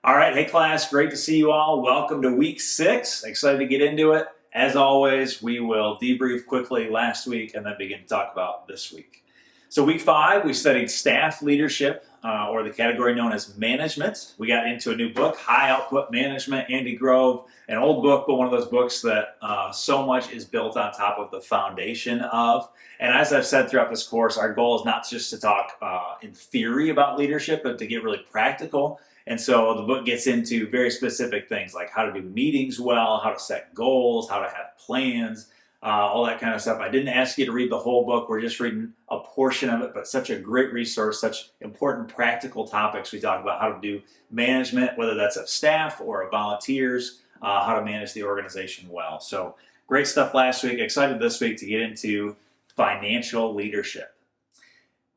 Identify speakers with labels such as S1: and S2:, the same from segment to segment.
S1: All right, hey class, great to see you all. Welcome to week 6. Excited to get into it. As always, we will debrief quickly last week and then begin to talk about this week. So, week 5, we studied staff leadership, or the category known as management. We got into a new book, High Output Management, Andy Grove, an old book, but one of those books that so much is built on top of the foundation of. And as I've said throughout this course, our goal is not just to talk in theory about leadership, but to get really practical. And so the book gets into very specific things like how to do meetings well, how to set goals, how to have plans, all that kind of stuff. I didn't ask you to read the whole book. We're just reading a portion of it, but such a great resource, such important practical topics. We talk about how to do management, whether that's of staff or of volunteers, how to manage the organization well. So great stuff last week. Excited this week to get into financial leadership.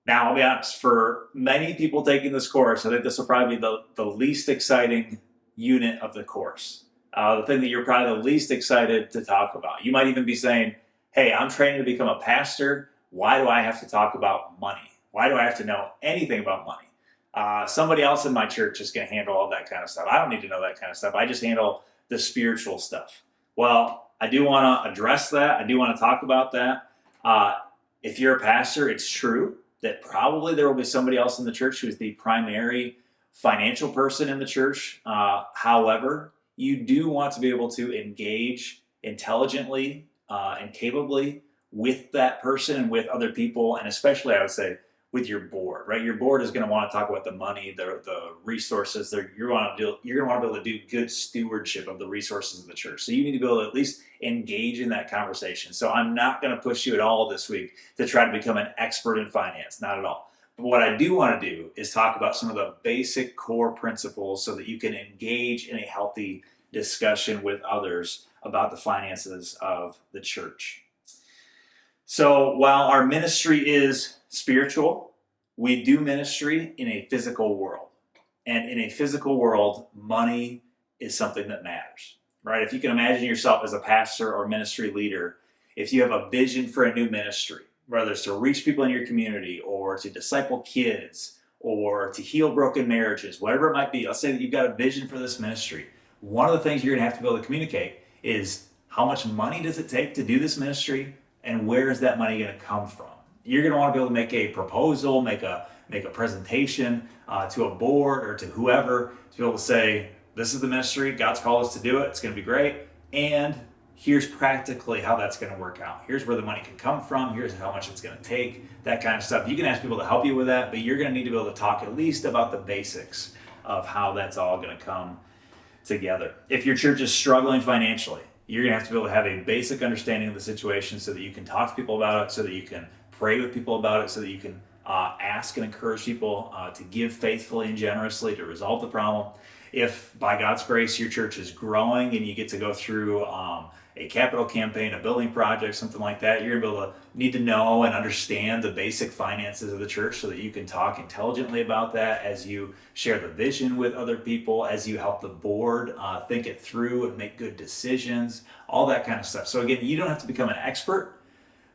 S1: Now, I'll be honest, for many people taking this course, I think this will probably be the least exciting unit of the course. The thing that you're probably the least excited to talk about. You might even be saying, hey, I'm training to become a pastor. Why do I have to talk about money? Why do I have to know anything about money? Somebody else in my church is going to handle all that kind of stuff. I don't need to know that kind of stuff. I just handle the spiritual stuff. Well, I do want to address that. I do want to talk about that. If you're a pastor, it's true that probably there will be somebody else in the church who is the primary financial person in the church. However, you do want to be able to engage intelligently and capably with that person and with other people, and especially, I would say, with your board, right? Your board is going to want to talk about the money, the resources. You're going to be able to do good stewardship of the resources of the church. So you need to be able to at least engage in that conversation. So I'm not going to push you at all this week to try to become an expert in finance, not at all. But what I do want to do is talk about some of the basic core principles so that you can engage in a healthy discussion with others about the finances of the church. So while our ministry is spiritual, we do ministry in a physical world. And in a physical world, money is something that matters, right? If you can imagine yourself as a pastor or ministry leader, if you have a vision for a new ministry, whether it's to reach people in your community or to disciple kids or to heal broken marriages, whatever it might be, let's say that you've got a vision for this ministry. One of the things you're going to have to be able to communicate is how much money does it take to do this ministry and where is that money going to come from? You're going to want to be able to make a proposal, make a presentation to a board or to whoever to be able to say, this is the ministry, God's called us to do it, it's going to be great, and here's practically how that's going to work out. Here's where the money can come from, here's how much it's going to take, that kind of stuff. You can ask people to help you with that, but you're going to need to be able to talk at least about the basics of how that's all going to come together. If your church is struggling financially, you're going to have to be able to have a basic understanding of the situation so that you can talk to people about it, so that you can pray with people about it, so that you can ask and encourage people to give faithfully and generously to resolve the problem. If by God's grace your church is growing and you get to go through a capital campaign, a building project, something like that, you're going to be able to need to know and understand the basic finances of the church so that you can talk intelligently about that as you share the vision with other people, as you help the board think it through and make good decisions, all that kind of stuff. So again, you don't have to become an expert,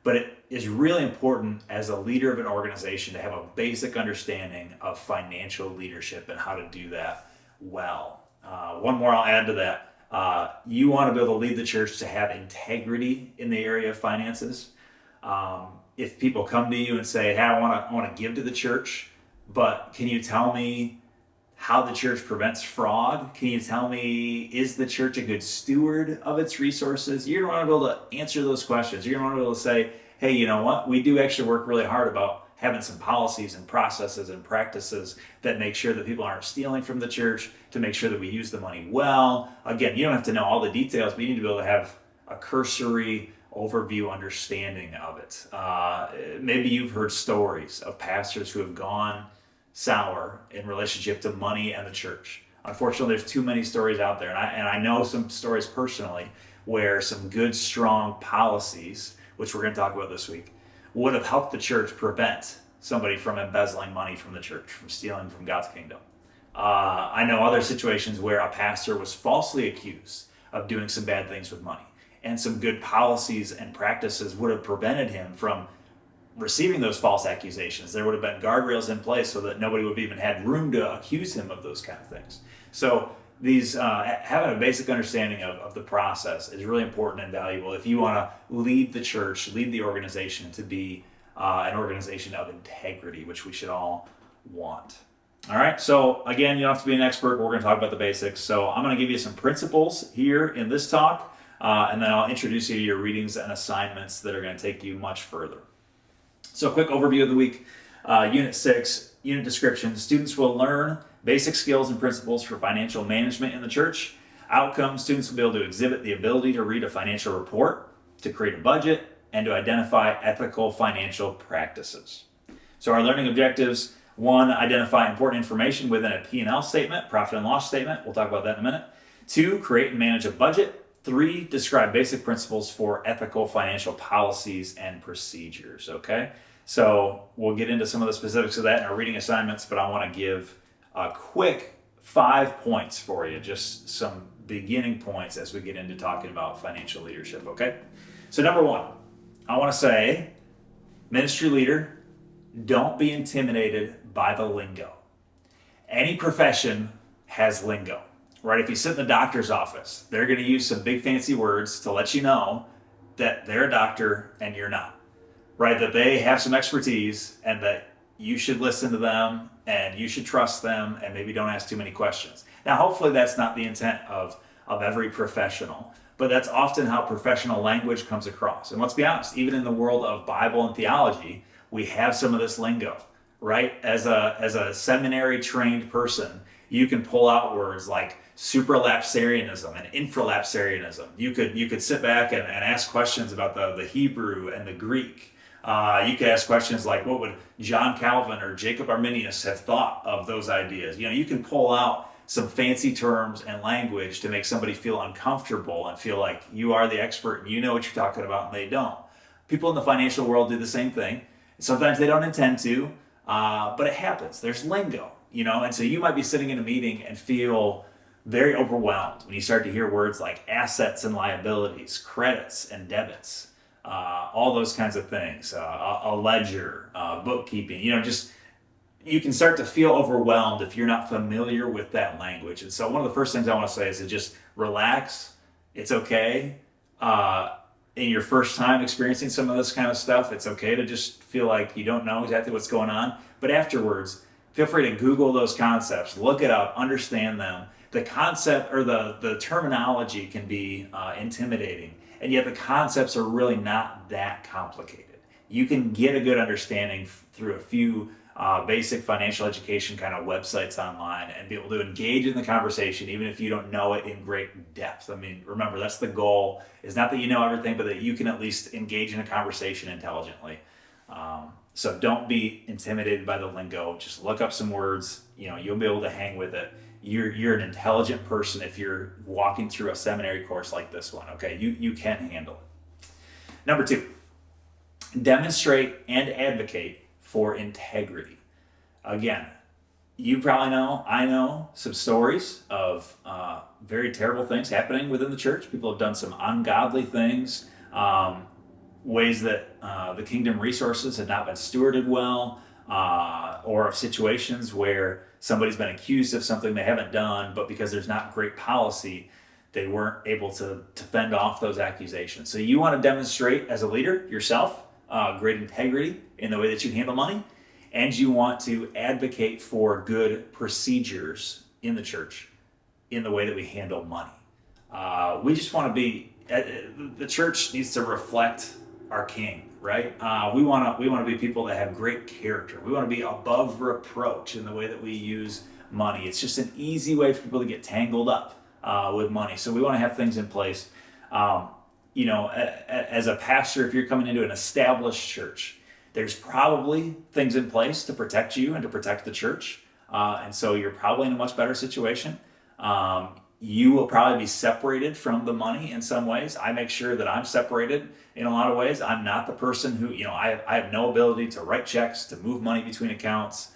S1: but it is really important as a leader of an organization to have a basic understanding of financial leadership and how to do that well. One more I'll add to that. You want to be able to lead the church to have integrity in the area of finances. If people come to you and say, hey, I want to give to the church, but can you tell me how the church prevents fraud? Can you tell me, is the church a good steward of its resources? You're going to want to be able to answer those questions. You're going to want to be able to say, hey, you know what? We do actually work really hard about having some policies and processes and practices that make sure that people aren't stealing from the church, to make sure that we use the money well. Again, you don't have to know all the details, but you need to be able to have a cursory overview understanding of it. Maybe you've heard stories of pastors who have gone sour in relationship to money and the church. Unfortunately, there's too many stories out there, and I know some stories personally where some good, strong policies, which we're going to talk about this week, would have helped the church prevent somebody from embezzling money from the church, from stealing from God's kingdom. I know other situations where a pastor was falsely accused of doing some bad things with money, and some good policies and practices would have prevented him from receiving those false accusations. There would have been guardrails in place so that nobody would have even had room to accuse him of those kind of things. So these having a basic understanding of the process is really important and valuable if you want to lead the church, lead the organization to be an organization of integrity, which we should all want. All right, so again, you don't have to be an expert, but we're going to talk about the basics. So I'm going to give you some principles here in this talk, and then I'll introduce you to your readings and assignments that are going to take you much further. So a quick overview of the week. Unit 6, unit description. Students will learn basic skills and principles for financial management in the church. Outcomes, students will be able to exhibit the ability to read a financial report, to create a budget, and to identify ethical financial practices. So our learning objectives: 1, identify important information within a P&L statement, profit and loss statement. We'll talk about that in a minute. 2, create and manage a budget. 3, describe basic principles for ethical financial policies and procedures, okay? So we'll get into some of the specifics of that in our reading assignments, but I want to give a quick 5 points for you, just some beginning points as we get into talking about financial leadership, okay? So number 1, I want to say, ministry leader, don't be intimidated by the lingo. Any profession has lingo, right? If you sit in the doctor's office, they're going to use some big fancy words to let you know that they're a doctor and you're not, right? That they have some expertise and that you should listen to them and you should trust them and maybe don't ask too many questions. Now, hopefully that's not the intent of every professional, but that's often how professional language comes across. And let's be honest, even in the world of Bible and theology, we have some of this lingo, right? As a seminary trained person, you can pull out words like supralapsarianism and infralapsarianism. You could sit back and ask questions about the Hebrew and the Greek. You could ask questions like, what would John Calvin or Jacob Arminius have thought of those ideas? You know, you can pull out some fancy terms and language to make somebody feel uncomfortable and feel like you are the expert and you know what you're talking about and they don't. People in the financial world do the same thing. Sometimes they don't intend to, but it happens. There's lingo, you know, and so you might be sitting in a meeting and feel very overwhelmed when you start to hear words like assets and liabilities, credits and debits, all those kinds of things, a ledger, bookkeeping, you know, just you can start to feel overwhelmed if you're not familiar with that language. And so one of the first things I want to say is to just relax. It's okay. In your first time experiencing some of this kind of stuff, it's okay to just feel like you don't know exactly what's going on. But afterwards, feel free to Google those concepts, look it up, understand them. The concept or the terminology can be intimidating, and yet the concepts are really not that complicated. You can get a good understanding through a few basic financial education kind of websites online and be able to engage in the conversation even if you don't know it in great depth. I mean, remember, that's the goal, is not that you know everything, but that you can at least engage in a conversation intelligently. So don't be intimidated by the lingo. Just look up some words. You know, you'll be able to hang with it. You're an intelligent person if you're walking through a seminary course like this one, okay? You can handle it. Number 2, demonstrate and advocate for integrity. Again, you probably know, I know some stories of very terrible things happening within the church. People have done some ungodly things, ways that the kingdom resources had not been stewarded well, or of situations where somebody's been accused of something they haven't done, but because there's not great policy, they weren't able to fend off those accusations. So you want to demonstrate as a leader yourself great integrity in the way that you handle money, and you want to advocate for good procedures in the church in the way that we handle money. We just want to be, the church needs to reflect our King, right? We want to be people that have great character. We want to be above reproach in the way that we use money. It's just an easy way for people to get tangled up with money. So we want to have things in place. You know, as a pastor, if you're coming into an established church, there's probably things in place to protect you and to protect the church. And so you're probably in a much better situation. You will probably be separated from the money in some ways. I make sure that I'm separated in a lot of ways. I'm not the person who, you know, I have no ability to write checks, to move money between accounts,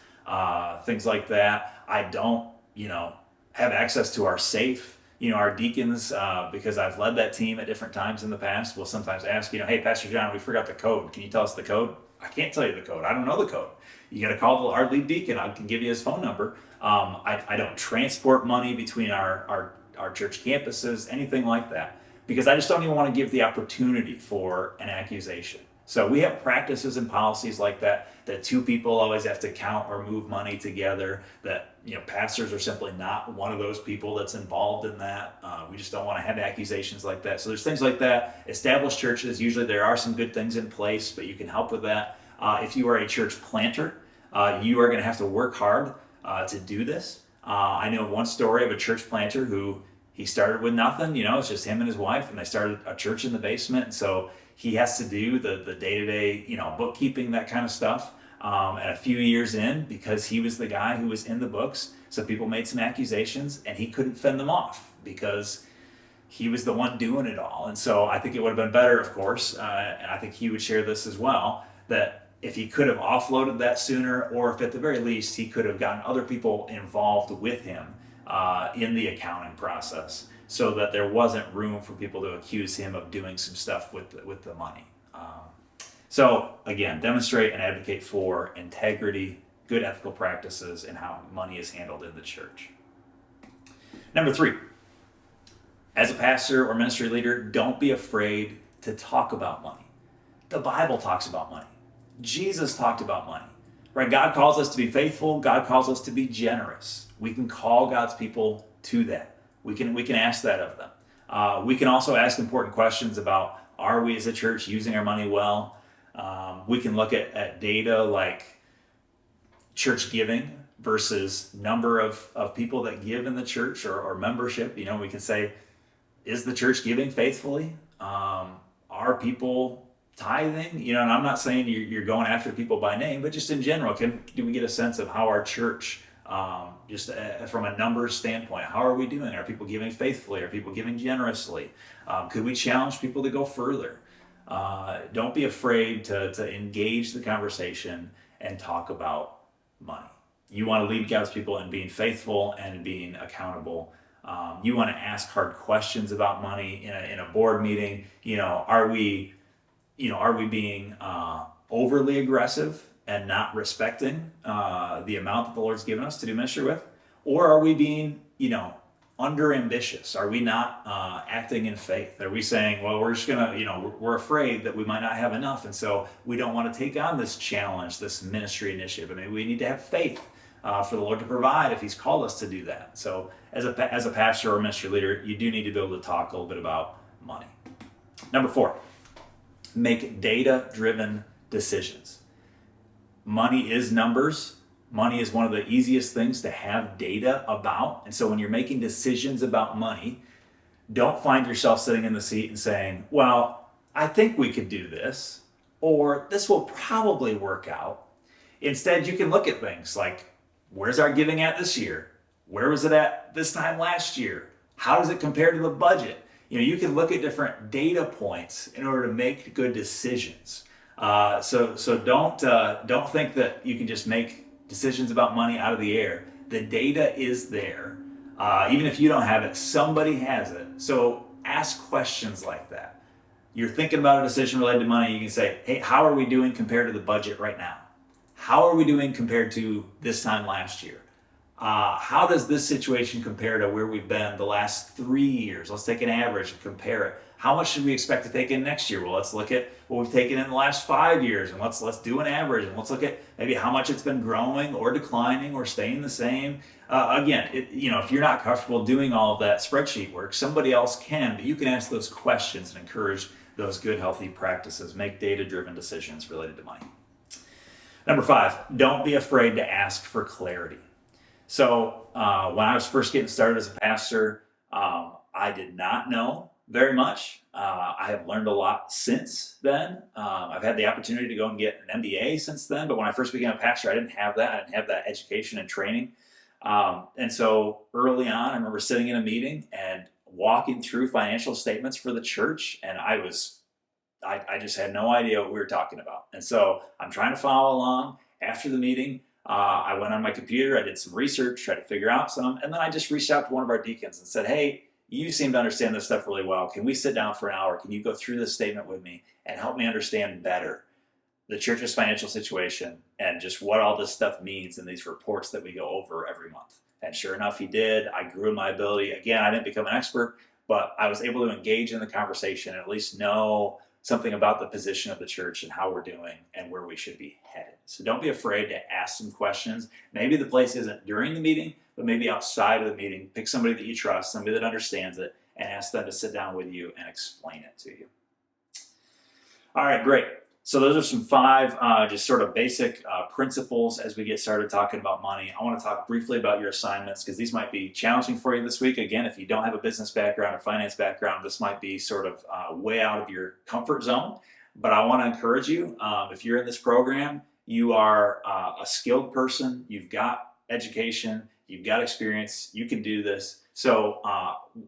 S1: things like that. I don't, you know, have access to our safe. You know, our deacons, because I've led that team at different times in the past, will sometimes ask, you know, hey, Pastor John, we forgot the code. Can you tell us the code? I can't tell you the code. I don't know the code. You got to call our lead deacon. I can give you his phone number. I don't transport money between our church campuses, anything like that, because I just don't even want to give the opportunity for an accusation. So we have practices and policies like that, that two people always have to count or move money together, that pastors are simply not one of those people that's involved in that. We just don't want to have accusations like that. So there's things like that. Established churches, usually there are some good things in place, but you can help with that. If you are a church planter, you are going to have to work hard to do this. I know one story of a church planter who he started with nothing. It's just him and his wife, and they started a church in the basement. And so he has to do the day-to-day, bookkeeping, that kind of stuff. And a few years in, because he was the guy who was in the books, so people made some accusations, and he couldn't fend them off because he was the one doing it all. And so I think it would have been better, of course, and I think he would share this as well, that if he could have offloaded that sooner, or if at the very least he could have gotten other people involved with him in the accounting process, so that there wasn't room for people to accuse him of doing some stuff with the money. So again, demonstrate and advocate for integrity, good ethical practices, and how money is handled in the church. Number 3, as a pastor or ministry leader, don't be afraid to talk about money. The Bible talks about money. Jesus talked about money, right? God calls us to be faithful. God calls us to be generous. We can call God's people to that. We can ask that of them. We can also ask important questions about, are we as a church using our money well? We can look at data like church giving versus number of people that give in the church, or membership. We can say, is the church giving faithfully? Are people tithing? And I'm not saying you're going after people by name, but just in general, do we get a sense of how our church, just from a numbers standpoint, how are we doing? Are people giving faithfully? Are people giving generously? Could we challenge people to go further? Don't be afraid to engage the conversation and talk about money. You want to lead God's people in being faithful and being accountable. You want to ask hard questions about money in a board meeting. Are we being overly aggressive and not respecting the amount that the Lord's given us to do ministry with? Or are we being, under ambitious? Are we not acting in faith? Are we saying, well, we're just gonna, we're afraid that we might not have enough, and so we don't want to take on this challenge, this ministry initiative? We need to have faith for the Lord to provide if He's called us to do that. So as a pastor or ministry leader, you do need to be able to talk a little bit about money. Number 4, make data-driven decisions. Money is numbers. Money is one of the easiest things to have data about. And so when you're making decisions about money, don't find yourself sitting in the seat and saying, well, I think we could do this, or this will probably work out. Instead, you can look at things like, where's our giving at this year? Where was it at this time last year? How does it compare to the budget? You can look at different data points in order to make good decisions. So don't think that you can just make decisions about money out of the air. The data is there. Even if you don't have it, somebody has it. So ask questions like that. You're thinking about a decision related to money, you can say, hey, how are we doing compared to the budget right now? How are we doing compared to this time last year? How does this situation compare to where we've been the last 3 years? Let's take an average and compare it. How much should we expect to take in next year? Well, let's look at what we've taken in the last 5 years, and let's do an average, and let's look at maybe how much it's been growing or declining or staying the same. Again, if you're not comfortable doing all of that spreadsheet work, somebody else can, but you can ask those questions and encourage those good, healthy practices. Make data-driven decisions related to money. Number 5, don't be afraid to ask for clarity. So when I was first getting started as a pastor, I did not know very much. I have learned a lot since then. I've had the opportunity to go and get an MBA since then, but when I first became a pastor, I didn't have that. I didn't have that education and training. And so early on, I remember sitting in a meeting and walking through financial statements for the church, and I just had no idea what we were talking about. And so I'm trying to follow along. After the meeting, I went on my computer, I did some research, tried to figure out some, and then I just reached out to one of our deacons and said, hey, you seem to understand this stuff really well. Can we sit down for an hour? Can you go through this statement with me and help me understand better? the church's financial situation and just what all this stuff means in these reports that we go over every month. And sure enough, he did. I grew in my ability. Again, I didn't become an expert, but I was able to engage in the conversation and at least know something about the position of the church and how we're doing and where we should be headed. So don't be afraid to ask some questions. Maybe the place isn't during the meeting, but maybe outside of the meeting. Pick somebody that you trust, somebody that understands it, and ask them to sit down with you and explain it to you. All right, great. So those are some 5 just sort of basic principles as we get started talking about money. I want to talk briefly about your assignments because these might be challenging for you this week. Again, if you don't have a business background or finance background, this might be sort of way out of your comfort zone. But I want to encourage you, if you're in this program, you are a skilled person, you've got education, you've got experience, you can do this. So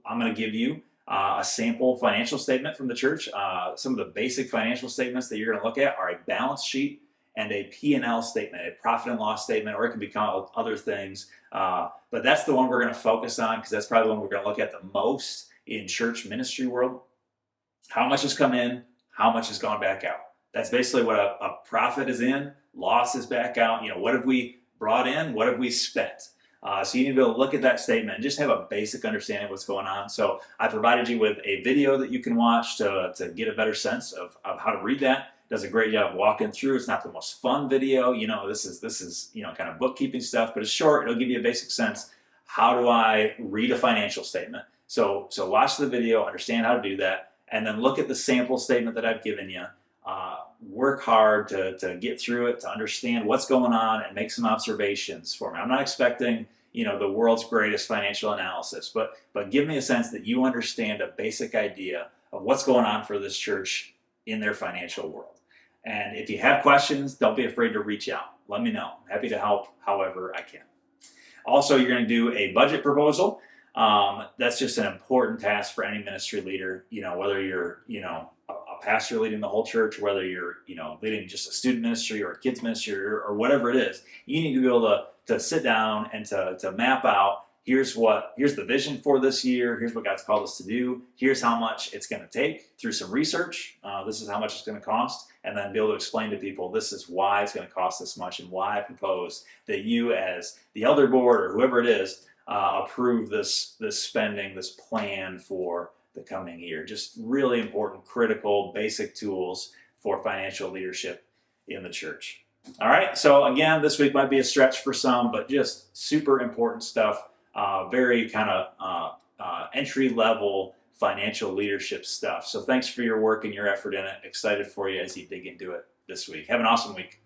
S1: I'm going to give you a sample financial statement from the church. Some of the basic financial statements that you're going to look at are a balance sheet and a P&L statement, a profit and loss statement, or it can be called other things. But that's the one we're going to focus on because that's probably the one we're going to look at the most in church ministry world. How much has come in? How much has gone back out? That's basically what a profit is in, loss is back out. What have we brought in? What have we spent? So you need to be able to look at that statement and just have a basic understanding of what's going on. So I provided you with a video that you can watch to get a better sense of how to read that. It does a great job walking through. It's not the most fun video. This is kind of bookkeeping stuff, but it's short. It'll give you a basic sense. How do I read a financial statement? So watch the video, understand how to do that, and then look at the sample statement that I've given you. Work hard to get through it, to understand what's going on and make some observations for me. I'm not expecting, the world's greatest financial analysis, but give me a sense that you understand a basic idea of what's going on for this church in their financial world. And if you have questions, don't be afraid to reach out. Let me know. I'm happy to help however I can. Also, you're going to do a budget proposal. That's just an important task for any ministry leader, whether you're, a pastor leading the whole church, whether you're, leading just a student ministry or a kids ministry or whatever it is. You need to be able to sit down and to map out, here's the vision for this year, here's what God's called us to do, here's how much it's going to take through some research, this is how much it's going to cost, and then be able to explain to people, this is why it's going to cost this much and why I propose that you as the elder board or whoever it is, approve this spending, this plan for the coming year. Just really important, critical, basic tools for financial leadership in the church. All right, so again, this week might be a stretch for some, but just super important stuff, very kind of entry-level financial leadership stuff. So thanks for your work and your effort in it. Excited for you as you dig into it this week. Have an awesome week.